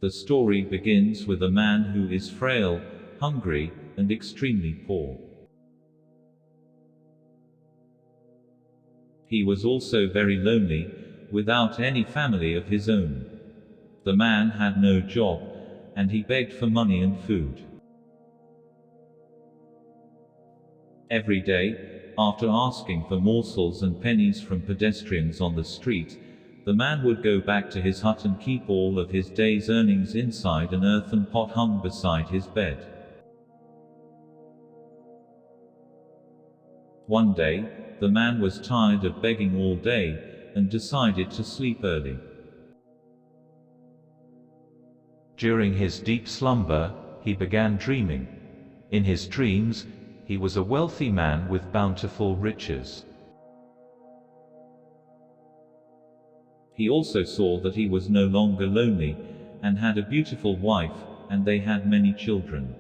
The story begins with a man who is frail, hungry, and extremely poor. He was also very lonely, without any family of his own. The man had no job, and he begged for money and food. Every day, after asking for morsels and pennies from pedestrians on the street, the man would go back to his hut and keep all of his day's earnings inside an earthen pot hung beside his bed. One day, the man was tired of begging all day, and decided to sleep early. During his deep slumber, he began dreaming. In his dreams, he was a wealthy man with bountiful riches. He also saw that he was no longer lonely, and had a beautiful wife, and they had many children.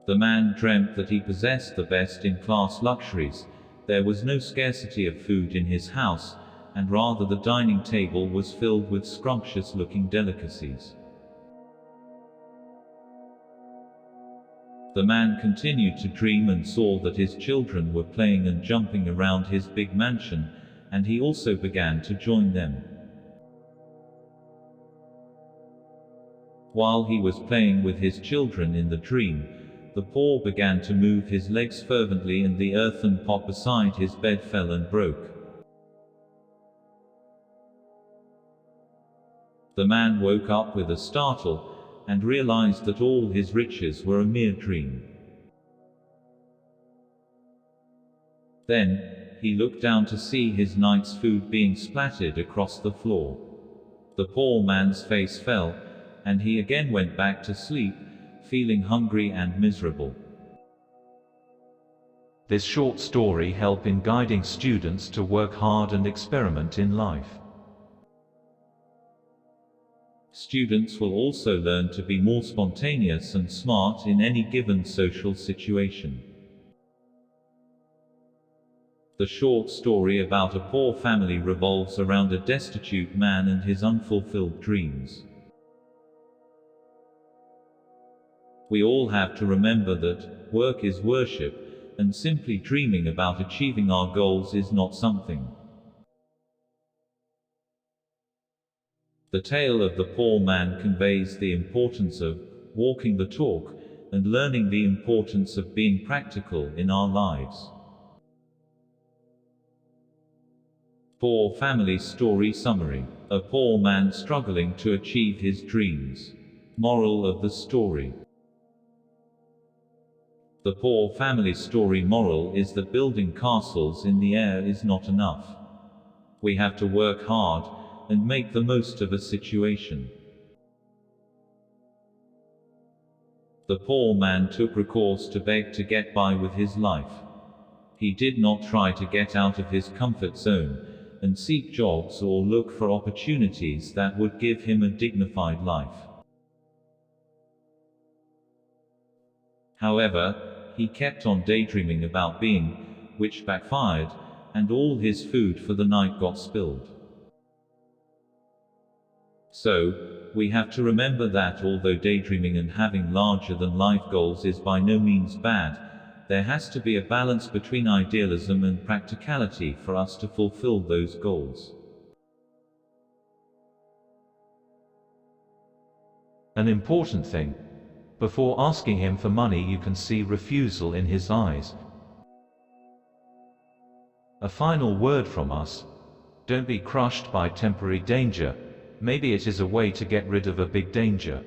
The man dreamt that he possessed the best-in-class luxuries. There was no scarcity of food in his house, and rather the dining table was filled with scrumptious-looking delicacies. The man continued to dream and saw that his children were playing and jumping around his big mansion, and he also began to join them. While he was playing with his children in the dream, the poor began to move his legs fervently, and the earthen pot beside his bed fell and broke. The man woke up with a startle, and realized that all his riches were a mere dream. Then, he looked down to see his night's food being splattered across the floor. The poor man's face fell, and he again went back to sleep, feeling hungry and miserable. This short story helps in guiding students to work hard and experiment in life. Students will also learn to be more spontaneous and smart in any given social situation. The short story about a poor family revolves around a destitute man and his unfulfilled dreams. We all have to remember that work is worship, and simply dreaming about achieving our goals is not something. The tale of the poor man conveys the importance of walking the talk, and learning the importance of being practical in our lives. Poor family story summary. A poor man struggling to achieve his dreams. Moral of the story. The poor family story moral is that building castles in the air is not enough. We have to work hard, and make the most of a situation. The poor man took recourse to beg to get by with his life. He did not try to get out of his comfort zone, and seek jobs or look for opportunities that would give him a dignified life. However, he kept on daydreaming about being, which backfired, and all his food for the night got spilled. So, we have to remember that although daydreaming and having larger-than-life goals is by no means bad, there has to be a balance between idealism and practicality for us to fulfill those goals. An important thing. Before asking him for money, you can see refusal in his eyes. A final word from us. Don't be crushed by temporary danger. Maybe it is a way to get rid of a big danger.